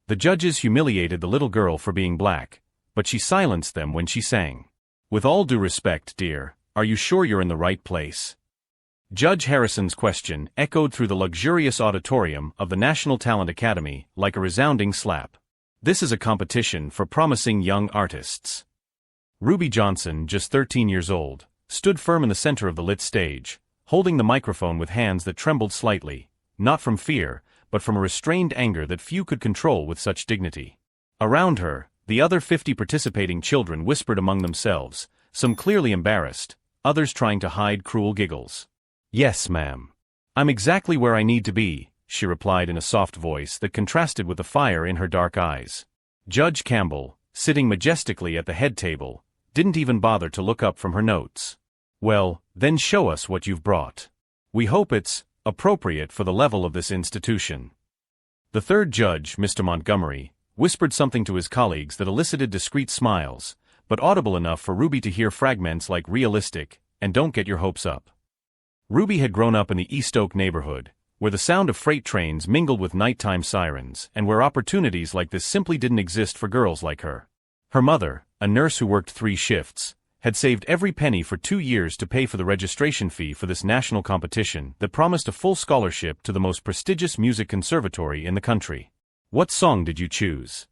The judges humiliated the little girl for being black, but she silenced them when she sang. "With all due respect, dear, are you sure you're in the right place?" Judge Harrison's question echoed through the luxurious auditorium of the National Talent Academy like a resounding slap. This is a competition for promising young artists. Ruby Johnson, just 13 years old, stood firm in the center of the lit stage, holding the microphone with hands that trembled slightly, not from fear, but from a restrained anger that few could control with such dignity. Around her, the other 50 participating children whispered among themselves, some clearly embarrassed, others trying to hide cruel giggles. "Yes, ma'am. I'm exactly where I need to be," she replied in a soft voice that contrasted with the fire in her dark eyes. Judge Campbell, sitting majestically at the head table, didn't even bother to look up from her notes. "Well, then show us what you've brought. We hope it's appropriate for the level of this institution." The third judge, Mr. Montgomery, whispered something to his colleagues that elicited discreet smiles, but audible enough for Ruby to hear fragments like "realistic" and "don't get your hopes up." Ruby had grown up in the East Oak neighborhood, where the sound of freight trains mingled with nighttime sirens and where opportunities like this simply didn't exist for girls like her. Her mother, a nurse who worked 3 shifts, had saved every penny for 2 years to pay for the registration fee for this national competition that promised a full scholarship to the most prestigious music conservatory in the country. "What song did you choose?"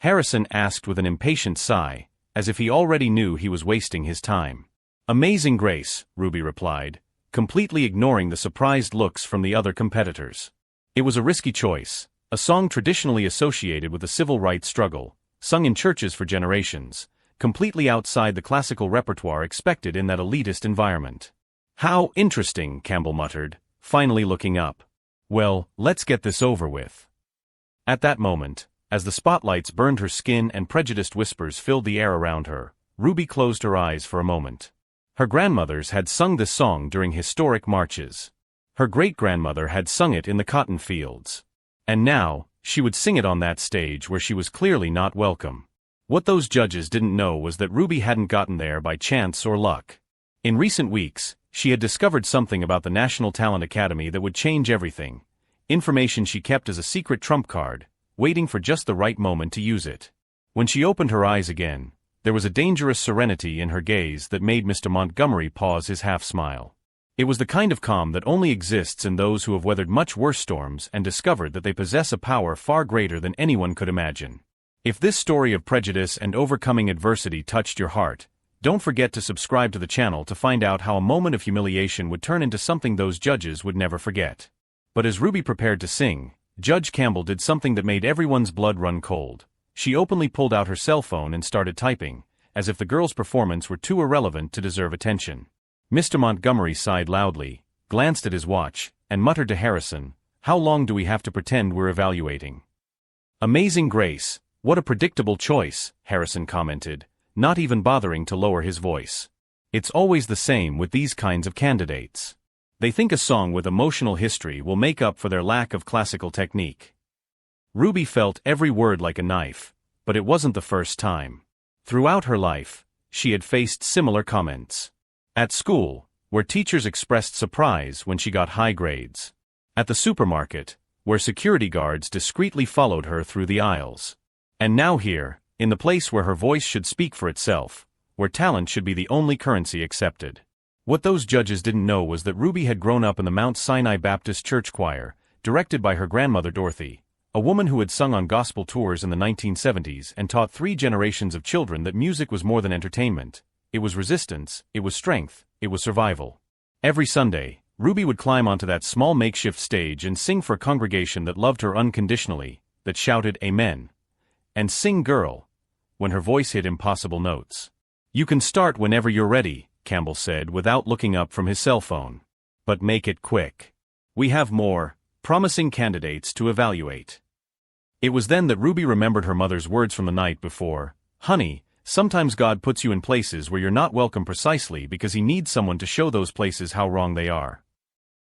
Harrison asked with an impatient sigh, as if he already knew he was wasting his time. "Amazing Grace," Ruby replied, completely ignoring the surprised looks from the other competitors. It was a risky choice, a song traditionally associated with the civil rights struggle, sung in churches for generations, completely outside the classical repertoire expected in that elitist environment. "How interesting," Campbell muttered, finally looking up. "Well, let's get this over with." At that moment, as the spotlights burned her skin and prejudiced whispers filled the air around her, Ruby closed her eyes for a moment. Her grandmothers had sung this song during historic marches. Her great-grandmother had sung it in the cotton fields. And now, she would sing it on that stage where she was clearly not welcome. What those judges didn't know was that Ruby hadn't gotten there by chance or luck. In recent weeks, she had discovered something about the National Talent Academy that would change everything, information she kept as a secret trump card, waiting for just the right moment to use it. When she opened her eyes again, there was a dangerous serenity in her gaze that made Mr. Montgomery pause his half-smile. It was the kind of calm that only exists in those who have weathered much worse storms and discovered that they possess a power far greater than anyone could imagine. If this story of prejudice and overcoming adversity touched your heart, don't forget to subscribe to the channel to find out how a moment of humiliation would turn into something those judges would never forget. But as Ruby prepared to sing, Judge Campbell did something that made everyone's blood run cold. She openly pulled out her cell phone and started typing, as if the girl's performance were too irrelevant to deserve attention. Mr. Montgomery sighed loudly, glanced at his watch, and muttered to Harrison, "How long do we have to pretend we're evaluating?" "Amazing Grace, what a predictable choice," Harrison commented, not even bothering to lower his voice. "It's always the same with these kinds of candidates. They think a song with emotional history will make up for their lack of classical technique." Ruby felt every word like a knife, but it wasn't the first time. Throughout her life, she had faced similar comments. At school, where teachers expressed surprise when she got high grades. At the supermarket, where security guards discreetly followed her through the aisles. And now here, in the place where her voice should speak for itself, where talent should be the only currency accepted. What those judges didn't know was that Ruby had grown up in the Mount Sinai Baptist Church choir, directed by her grandmother Dorothy, a woman who had sung on gospel tours in the 1970s and taught 3 generations of children that music was more than entertainment. It was resistance, it was strength, it was survival. Every Sunday, Ruby would climb onto that small makeshift stage and sing for a congregation that loved her unconditionally, that shouted "Amen" and "Sing Girl" when her voice hit impossible notes. "You can start whenever you're ready," Campbell said without looking up from his cell phone. "But make it quick. We have more promising candidates to evaluate." It was then that Ruby remembered her mother's words from the night before. "Honey, sometimes God puts you in places where you're not welcome precisely because He needs someone to show those places how wrong they are."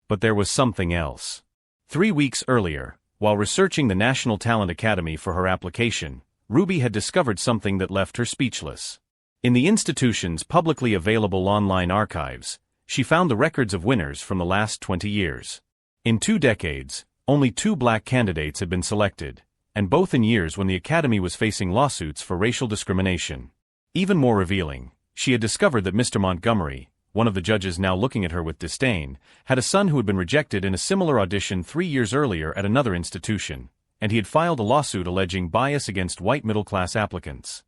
But there was something else. 3 weeks earlier, while researching the National Talent Academy for her application, Ruby had discovered something that left her speechless. In the institution's publicly available online archives, she found the records of winners from the last 20 years. In 2 decades, only 2 black candidates had been selected, and both in years when the Academy was facing lawsuits for racial discrimination. Even more revealing, she had discovered that Mr. Montgomery, one of the judges now looking at her with disdain, had a son who had been rejected in a similar audition 3 years earlier at another institution, and he had filed a lawsuit alleging bias against white middle-class applicants.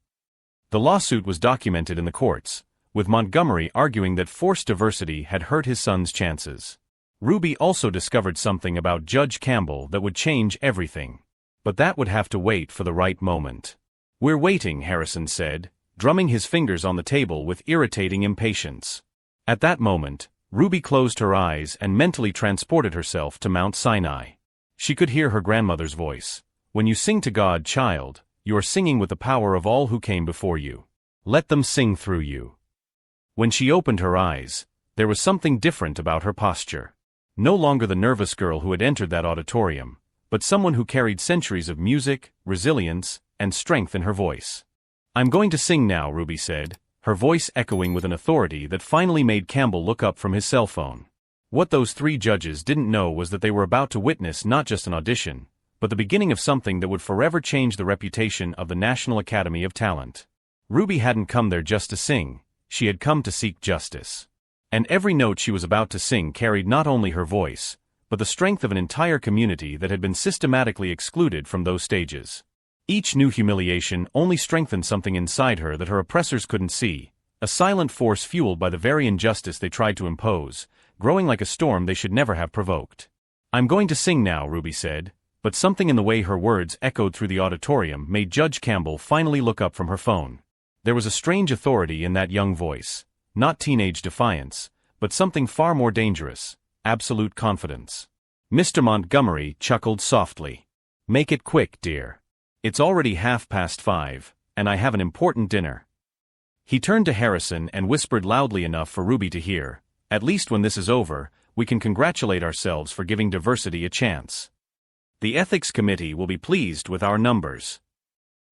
The lawsuit was documented in the courts, with Montgomery arguing that forced diversity had hurt his son's chances. Ruby also discovered something about Judge Campbell that would change everything. But that would have to wait for the right moment. "We're waiting," Harrison said, drumming his fingers on the table with irritating impatience. At that moment, Ruby closed her eyes and mentally transported herself to Mount Sinai. She could hear her grandmother's voice. "When you sing to God, child, you are singing with the power of all who came before you. Let them sing through you." When she opened her eyes, there was something different about her posture. No longer the nervous girl who had entered that auditorium, but someone who carried centuries of music, resilience, and strength in her voice. "I'm going to sing now," Ruby said, her voice echoing with an authority that finally made Campbell look up from his cell phone. What those 3 judges didn't know was that they were about to witness not just an audition, but the beginning of something that would forever change the reputation of the National Academy of Talent. Ruby hadn't come there just to sing, she had come to seek justice. And every note she was about to sing carried not only her voice, but the strength of an entire community that had been systematically excluded from those stages. Each new humiliation only strengthened something inside her that her oppressors couldn't see, a silent force fueled by the very injustice they tried to impose, growing like a storm they should never have provoked. "I'm going to sing now," Ruby said, but something in the way her words echoed through the auditorium made Judge Campbell finally look up from her phone. There was a strange authority in that young voice, not teenage defiance, but something far more dangerous, absolute confidence. Mr. Montgomery chuckled softly. "Make it quick, dear. It's already 5:30, and I have an important dinner." He turned to Harrison and whispered loudly enough for Ruby to hear, "At least when this is over, we can congratulate ourselves for giving diversity a chance. The Ethics Committee will be pleased with our numbers."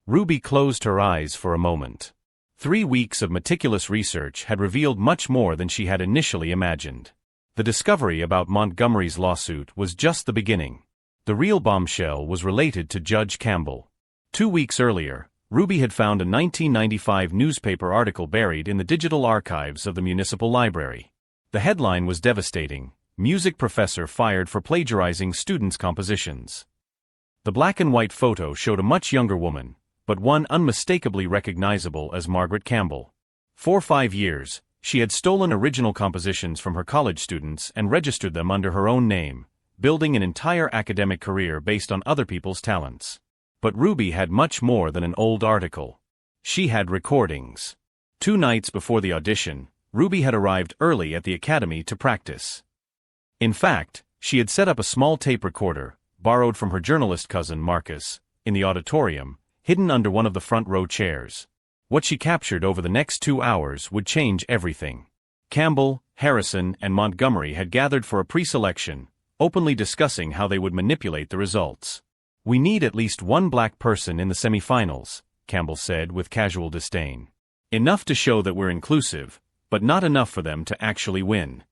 Ruby closed her eyes for a moment. 3 weeks of meticulous research had revealed much more than she had initially imagined. The discovery about Montgomery's lawsuit was just the beginning. The real bombshell was related to Judge Campbell. 2 weeks earlier, Ruby had found a 1995 newspaper article buried in the digital archives of the municipal library. The headline was devastating: "Music professor fired for plagiarizing students' compositions." The black and white photo showed a much younger woman, but one unmistakably recognizable as Margaret Campbell. For 5 years, she had stolen original compositions from her college students and registered them under her own name, building an entire academic career based on other people's talents. But Ruby had much more than an old article. She had recordings. 2 nights before the audition, Ruby had arrived early at the academy to practice. In fact, she had set up a small tape recorder, borrowed from her journalist cousin Marcus, in the auditorium, hidden under one of the front row chairs. What she captured over the next 2 hours would change everything. Campbell, Harrison, and Montgomery had gathered for a pre-selection, openly discussing how they would manipulate the results. "We need at least one black person in the semifinals," Campbell said with casual disdain. "Enough to show that we're inclusive, but not enough for them to actually win."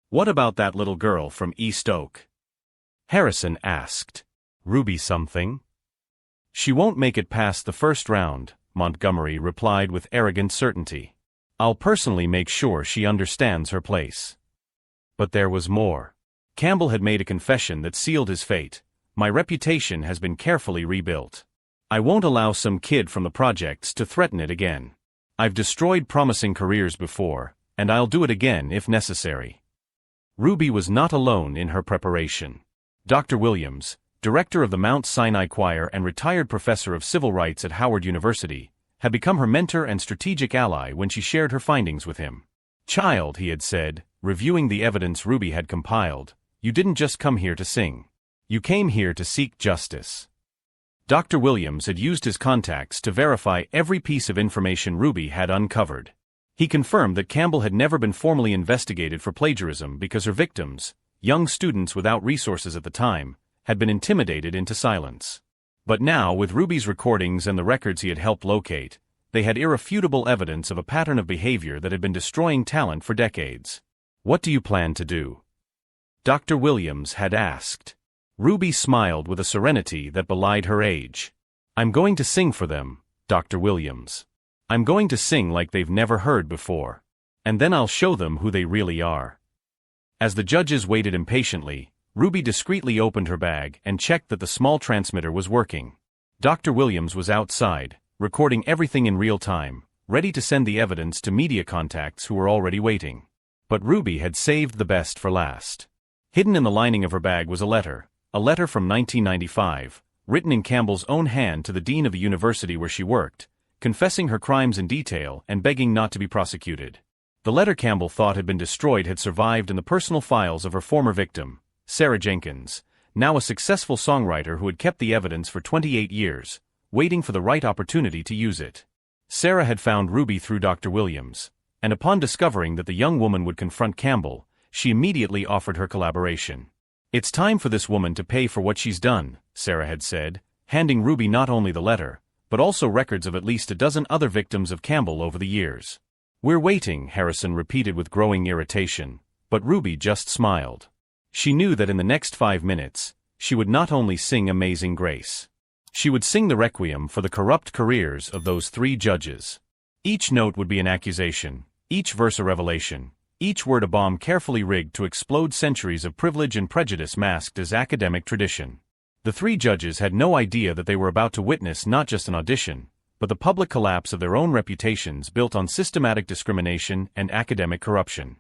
"What about that little girl from East Oak?" Harrison asked. "Ruby something?" "She won't make it past the first round," Montgomery replied with arrogant certainty. "I'll personally make sure she understands her place." But there was more. Campbell had made a confession that sealed his fate. "My reputation has been carefully rebuilt. I won't allow some kid from the projects to threaten it again. I've destroyed promising careers before, and I'll do it again if necessary." Ruby was not alone in her preparation. Dr. Williams, director of the Mount Sinai Choir and retired professor of civil rights at Howard University, had become her mentor and strategic ally when she shared her findings with him. "Child," he had said, reviewing the evidence Ruby had compiled, "you didn't just come here to sing. You came here to seek justice." Dr. Williams had used his contacts to verify every piece of information Ruby had uncovered. He confirmed that Campbell had never been formally investigated for plagiarism because her victims, young students without resources at the time, had been intimidated into silence. But now, with Ruby's recordings and the records he had helped locate, they had irrefutable evidence of a pattern of behavior that had been destroying talent for decades. "What do you plan to do?" Dr. Williams had asked. Ruby smiled with a serenity that belied her age. I'm going to sing for them, Dr. Williams. I'm going to sing like they've never heard before. And then I'll show them who they really are. As the judges waited impatiently, Ruby discreetly opened her bag and checked that the small transmitter was working. Dr. Williams was outside, recording everything in real time, ready to send the evidence to media contacts who were already waiting. But Ruby had saved the best for last. Hidden in the lining of her bag was a letter from 1995, written in Campbell's own hand to the dean of the university where she worked, confessing her crimes in detail and begging not to be prosecuted. The letter Campbell thought had been destroyed had survived in the personal files of her former victim, Sarah Jenkins, now a successful songwriter who had kept the evidence for 28 years, waiting for the right opportunity to use it. Sarah had found Ruby through Dr. Williams, and upon discovering that the young woman would confront Campbell, she immediately offered her collaboration. It's time for this woman to pay for what she's done, Sarah had said, handing Ruby not only the letter, but also records of at least a dozen other victims of Campbell over the years. We're waiting, Harrison repeated with growing irritation, but Ruby just smiled. She knew that in the next 5 minutes, she would not only sing Amazing Grace. She would sing the requiem for the corrupt careers of those 3 judges. Each note would be an accusation, each verse a revelation, each word a bomb carefully rigged to explode centuries of privilege and prejudice masked as academic tradition. The 3 judges had no idea that they were about to witness not just an audition, but the public collapse of their own reputations built on systematic discrimination and academic corruption.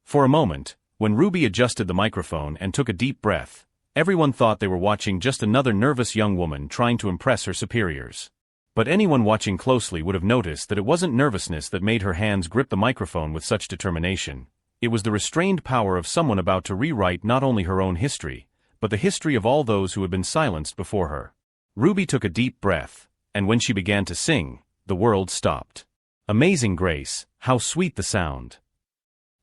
For a moment, when Ruby adjusted the microphone and took a deep breath, everyone thought they were watching just another nervous young woman trying to impress her superiors. But anyone watching closely would have noticed that it wasn't nervousness that made her hands grip the microphone with such determination. It was the restrained power of someone about to rewrite not only her own history, but the history of all those who had been silenced before her. Ruby took a deep breath, and when she began to sing, the world stopped. Amazing Grace, how sweet the sound.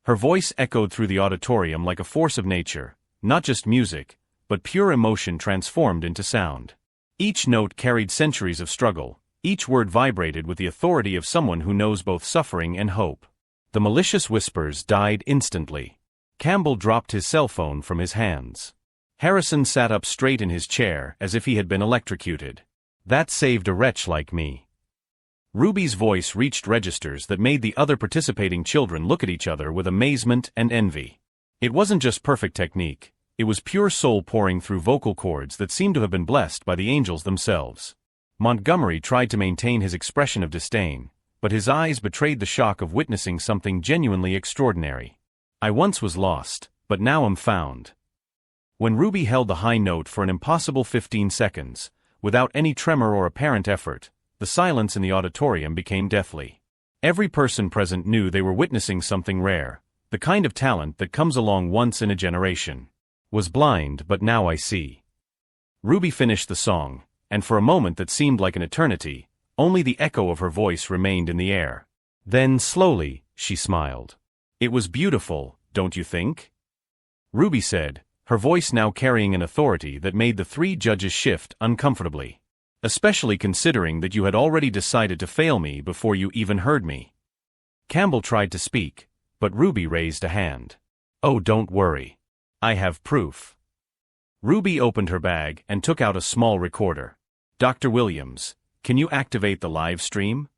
Her voice echoed through the auditorium like a force of nature, not just music, but pure emotion transformed into sound. Each note carried centuries of struggle, each word vibrated with the authority of someone who knows both suffering and hope. The malicious whispers died instantly. Campbell dropped his cell phone from his hands. Harrison sat up straight in his chair as if he had been electrocuted. That saved a wretch like me. Ruby's voice reached registers that made the other participating children look at each other with amazement and envy. It wasn't just perfect technique, it was pure soul pouring through vocal cords that seemed to have been blessed by the angels themselves. Montgomery tried to maintain his expression of disdain, but his eyes betrayed the shock of witnessing something genuinely extraordinary. I once was lost, but now am found. When Ruby held the high note for an impossible 15 seconds, without any tremor or apparent effort, the silence in the auditorium became deathly. Every person present knew they were witnessing something rare, the kind of talent that comes along once in a generation. Was blind, but now I see. Ruby finished the song, and for a moment that seemed like an eternity, only the echo of her voice remained in the air. Then, slowly, she smiled. It was beautiful, don't you think? Ruby said, her voice now carrying an authority that made the 3 judges shift uncomfortably. Especially considering that you had already decided to fail me before you even heard me. Campbell tried to speak, but Ruby raised a hand. Oh, don't worry. I have proof. Ruby opened her bag and took out a small recorder. Dr. Williams, can you activate the live stream?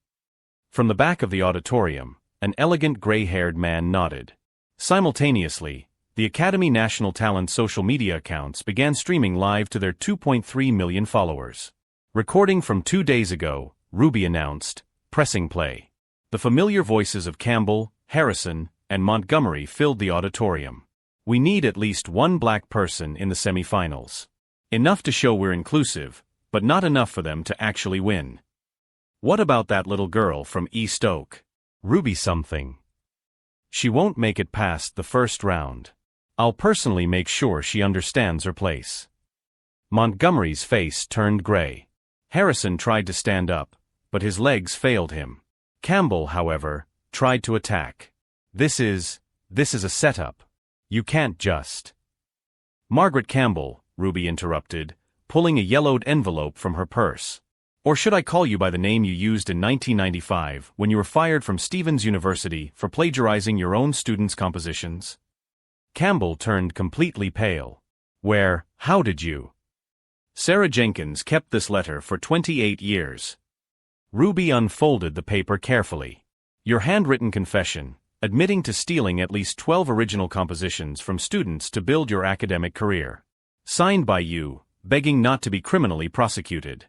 From the back of the auditorium, an elegant gray-haired man nodded. Simultaneously, the Academy National Talent social media accounts began streaming live to their 2.3 million followers. Recording from 2 days ago, Ruby announced, pressing play. The familiar voices of Campbell, Harrison, and Montgomery filled the auditorium. We need at least one black person in the semifinals. Enough to show we're inclusive, but not enough for them to actually win. What about that little girl from East Oak? Ruby something. She won't make it past the first round. I'll personally make sure she understands her place. Montgomery's face turned gray. Harrison tried to stand up, but his legs failed him. Campbell, however, tried to attack. This is a setup. You can't just. Margaret Campbell, Ruby interrupted, pulling a yellowed envelope from her purse. Or should I call you by the name you used in 1995 when you were fired from Stevens University for plagiarizing your own students' compositions? Campbell turned completely pale. How did you? Sarah Jenkins kept this letter for 28 years. Ruby unfolded the paper carefully. Your handwritten confession, admitting to stealing at least 12 original compositions from students to build your academic career. Signed by you, begging not to be criminally prosecuted.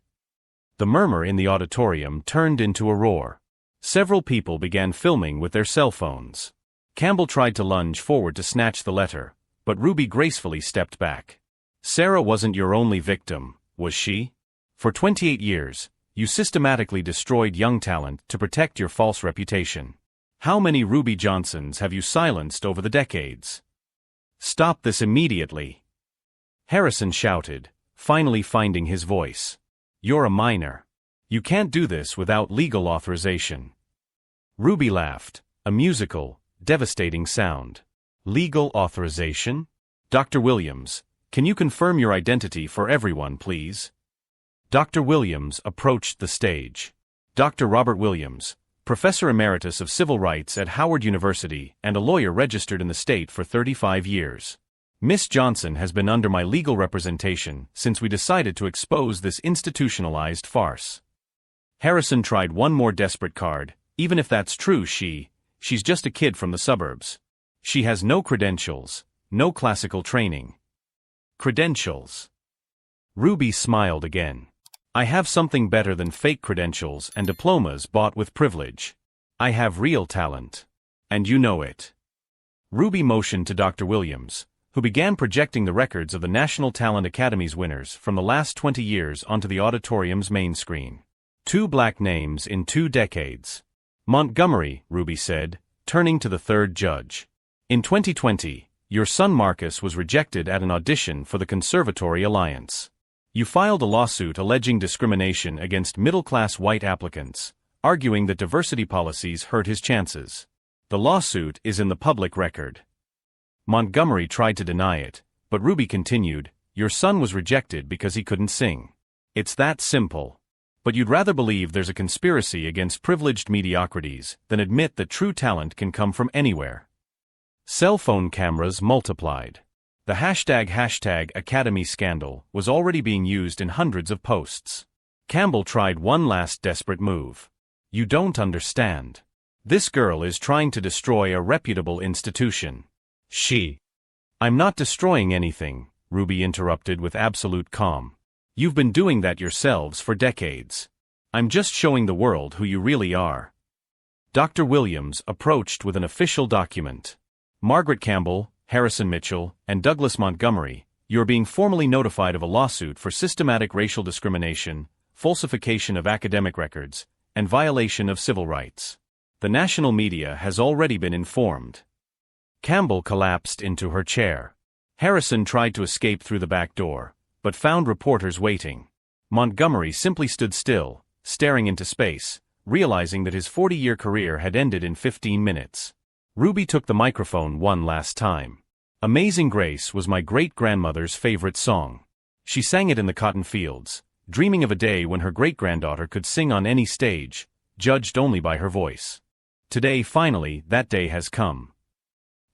The murmur in the auditorium turned into a roar. Several people began filming with their cell phones. Campbell tried to lunge forward to snatch the letter, but Ruby gracefully stepped back. Sarah wasn't your only victim, was she? For 28 years, you systematically destroyed young talent to protect your false reputation. How many Ruby Johnsons have you silenced over the decades? Stop this immediately. Harrison shouted, finally finding his voice. You're a minor. You can't do this without legal authorization. Ruby laughed, a musical, devastating sound. Legal authorization? Dr. Williams, can you confirm your identity for everyone, please? Dr. Williams approached the stage. Dr. Robert Williams, Professor Emeritus of Civil Rights at Howard University and a lawyer registered in the state for 35 years. Miss Johnson has been under my legal representation since we decided to expose this institutionalized farce. Harrison tried one more desperate card. Even if that's true, she's just a kid from the suburbs. She has no credentials, no classical training. Credentials. Ruby smiled again. I have something better than fake credentials and diplomas bought with privilege. I have real talent. And you know it. Ruby motioned to Dr. Williams, who began projecting the records of the National Talent Academy's winners from the last 20 years onto the auditorium's main screen. 2 Black names in 2 decades. Montgomery, Ruby said, turning to the third judge. In 2020, your son Marcus was rejected at an audition for the Conservatory Alliance. You filed a lawsuit alleging discrimination against middle-class white applicants, arguing that diversity policies hurt his chances. The lawsuit is in the public record. Montgomery tried to deny it, but Ruby continued, your son was rejected because he couldn't sing. It's that simple. But you'd rather believe there's a conspiracy against privileged mediocrities than admit that true talent can come from anywhere. Cell phone cameras multiplied. The hashtag Academy scandal was already being used in hundreds of posts. Campbell tried one last desperate move. You don't understand. This girl is trying to destroy a reputable institution. I'm not destroying anything, Ruby interrupted with absolute calm. You've been doing that yourselves for decades. I'm just showing the world who you really are. Dr. Williams approached with an official document. Margaret Campbell, Harrison Mitchell, and Douglas Montgomery, you're being formally notified of a lawsuit for systematic racial discrimination, falsification of academic records, and violation of civil rights. The national media has already been informed. Campbell collapsed into her chair. Harrison tried to escape through the back door, but found reporters waiting. Montgomery simply stood still, staring into space, realizing that his 40-year career had ended in 15 minutes. Ruby took the microphone one last time. Amazing Grace was my great-grandmother's favorite song. She sang it in the cotton fields, dreaming of a day when her great-granddaughter could sing on any stage, judged only by her voice. Today, finally, that day has come.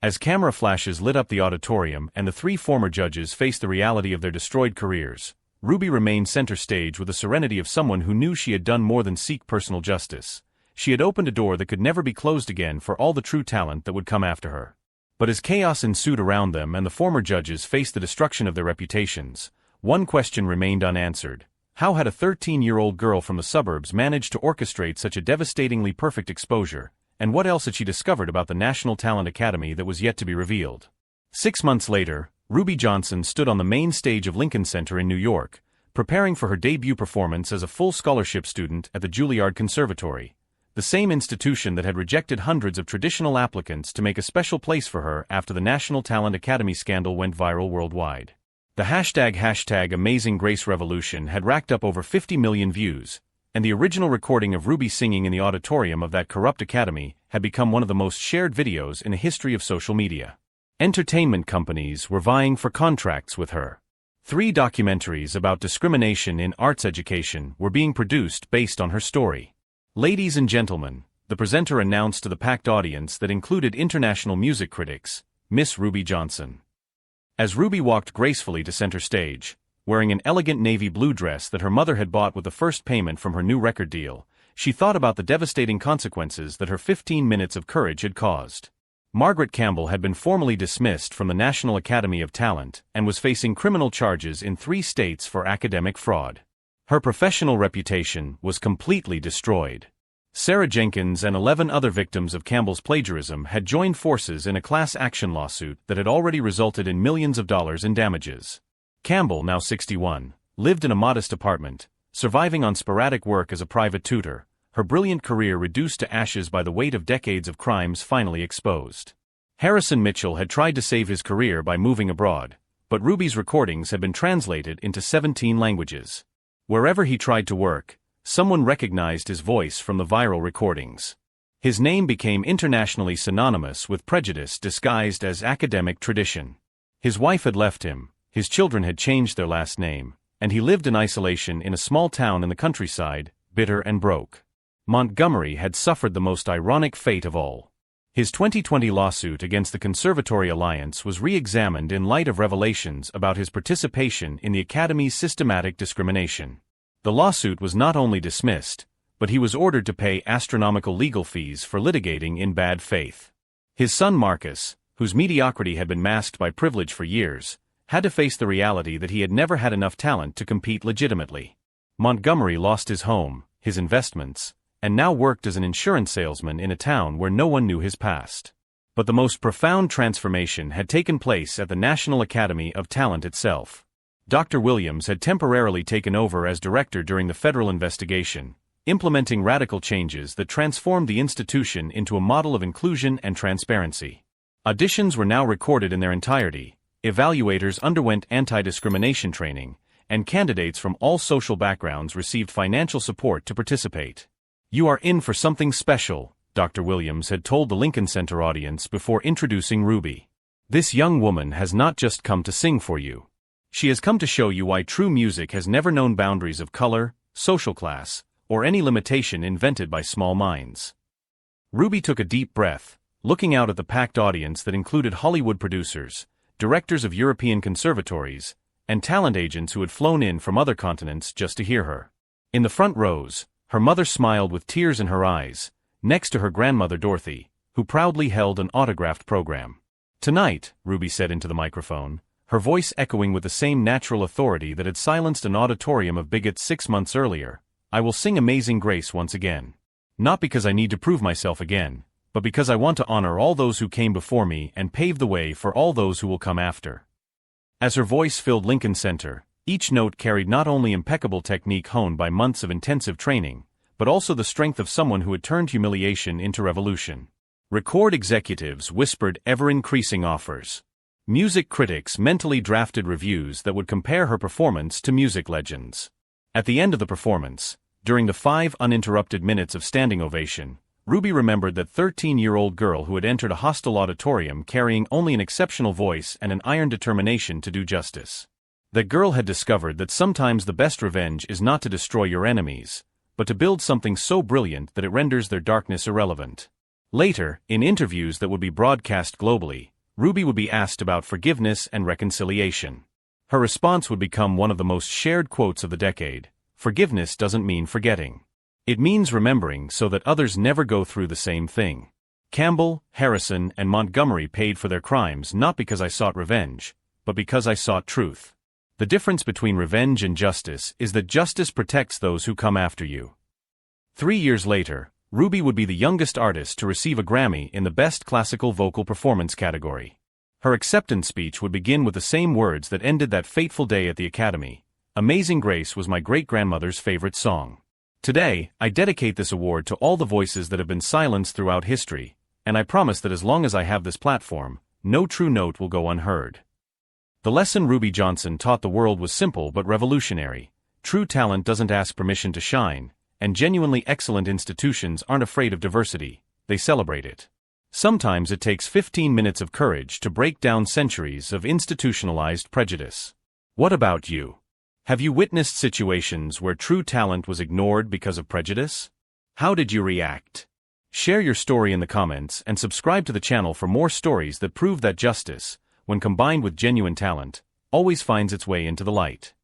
As camera flashes lit up the auditorium and the 3 former judges faced the reality of their destroyed careers, Ruby remained center stage with the serenity of someone who knew she had done more than seek personal justice. She had opened a door that could never be closed again for all the true talent that would come after her. But as chaos ensued around them and the former judges faced the destruction of their reputations, one question remained unanswered. How had a 13-year-old girl from the suburbs managed to orchestrate such a devastatingly perfect exposure, and what else had she discovered about the National Talent Academy that was yet to be revealed? 6 months later, Ruby Johnson stood on the main stage of Lincoln Center in New York, preparing for her debut performance as a full scholarship student at the Juilliard Conservatory, the same institution that had rejected hundreds of traditional applicants to make a special place for her after the National Talent Academy scandal went viral worldwide. The hashtag Amazing Grace revolution had racked up over 50 million views, and the original recording of Ruby singing in the auditorium of that corrupt academy had become one of the most shared videos in the history of social media. Entertainment companies were vying for contracts with her. 3 documentaries about discrimination in arts education were being produced based on her story. Ladies and gentlemen, the presenter announced to the packed audience that included international music critics, Miss Ruby Johnson. As Ruby walked gracefully to center stage, wearing an elegant navy blue dress that her mother had bought with the first payment from her new record deal, she thought about the devastating consequences that her 15 minutes of courage had caused. Margaret Campbell had been formally dismissed from the National Academy of Talent and was facing criminal charges in 3 states for academic fraud. Her professional reputation was completely destroyed. Sarah Jenkins and 11 other victims of Campbell's plagiarism had joined forces in a class action lawsuit that had already resulted in millions of dollars in damages. Campbell, now 61, lived in a modest apartment, surviving on sporadic work as a private tutor, her brilliant career reduced to ashes by the weight of decades of crimes finally exposed. Harrison Mitchell had tried to save his career by moving abroad, but Ruby's recordings had been translated into 17 languages. Wherever he tried to work, someone recognized his voice from the viral recordings. His name became internationally synonymous with prejudice disguised as academic tradition. His wife had left him, his children had changed their last name, and he lived in isolation in a small town in the countryside, bitter and broke. Montgomery had suffered the most ironic fate of all. His 2020 lawsuit against the Conservatory Alliance was re-examined in light of revelations about his participation in the Academy's systematic discrimination. The lawsuit was not only dismissed, but he was ordered to pay astronomical legal fees for litigating in bad faith. His son Marcus, whose mediocrity had been masked by privilege for years, had to face the reality that he had never had enough talent to compete legitimately. Montgomery lost his home, his investments, and now worked as an insurance salesman in a town where no one knew his past. But the most profound transformation had taken place at the National Academy of Talent itself. Dr. Williams had temporarily taken over as director during the federal investigation, implementing radical changes that transformed the institution into a model of inclusion and transparency. Auditions were now recorded in their entirety, evaluators underwent anti-discrimination training, and candidates from all social backgrounds received financial support to participate. "You are in for something special," Dr. Williams had told the Lincoln Center audience before introducing Ruby. "This young woman has not just come to sing for you. She has come to show you why true music has never known boundaries of color, social class, or any limitation invented by small minds." Ruby took a deep breath, looking out at the packed audience that included Hollywood producers, directors of European conservatories, and talent agents who had flown in from other continents just to hear her. In the front rows, her mother smiled with tears in her eyes, next to her grandmother Dorothy, who proudly held an autographed program. "Tonight," Ruby said into the microphone, her voice echoing with the same natural authority that had silenced an auditorium of bigots 6 months earlier, "I will sing Amazing Grace once again. Not because I need to prove myself again, but because I want to honor all those who came before me and pave the way for all those who will come after." As her voice filled Lincoln Center, each note carried not only impeccable technique honed by months of intensive training, but also the strength of someone who had turned humiliation into revolution. Record executives whispered ever-increasing offers. Music critics mentally drafted reviews that would compare her performance to music legends. At the end of the performance, during the 5 uninterrupted minutes of standing ovation, Ruby remembered that 13-year-old girl who had entered a hostile auditorium carrying only an exceptional voice and an iron determination to do justice. That girl had discovered that sometimes the best revenge is not to destroy your enemies, but to build something so brilliant that it renders their darkness irrelevant. Later, in interviews that would be broadcast globally, Ruby would be asked about forgiveness and reconciliation. Her response would become one of the most shared quotes of the decade: "Forgiveness doesn't mean forgetting. It means remembering so that others never go through the same thing." Campbell, Harrison, and Montgomery paid for their crimes not because I sought revenge, but because I sought truth. The difference between revenge and justice is that justice protects those who come after you. 3 years later, Ruby would be the youngest artist to receive a Grammy in the Best Classical Vocal Performance category. Her acceptance speech would begin with the same words that ended that fateful day at the Academy: "Amazing Grace was my great-grandmother's favorite song. Today, I dedicate this award to all the voices that have been silenced throughout history, and I promise that as long as I have this platform, no true note will go unheard." The lesson Ruby Johnson taught the world was simple but revolutionary. True talent doesn't ask permission to shine, and genuinely excellent institutions aren't afraid of diversity, they celebrate it. Sometimes it takes 15 minutes of courage to break down centuries of institutionalized prejudice. What about you? Have you witnessed situations where true talent was ignored because of prejudice? How did you react? Share your story in the comments and subscribe to the channel for more stories that prove that justice, when combined with genuine talent, always finds its way into the light.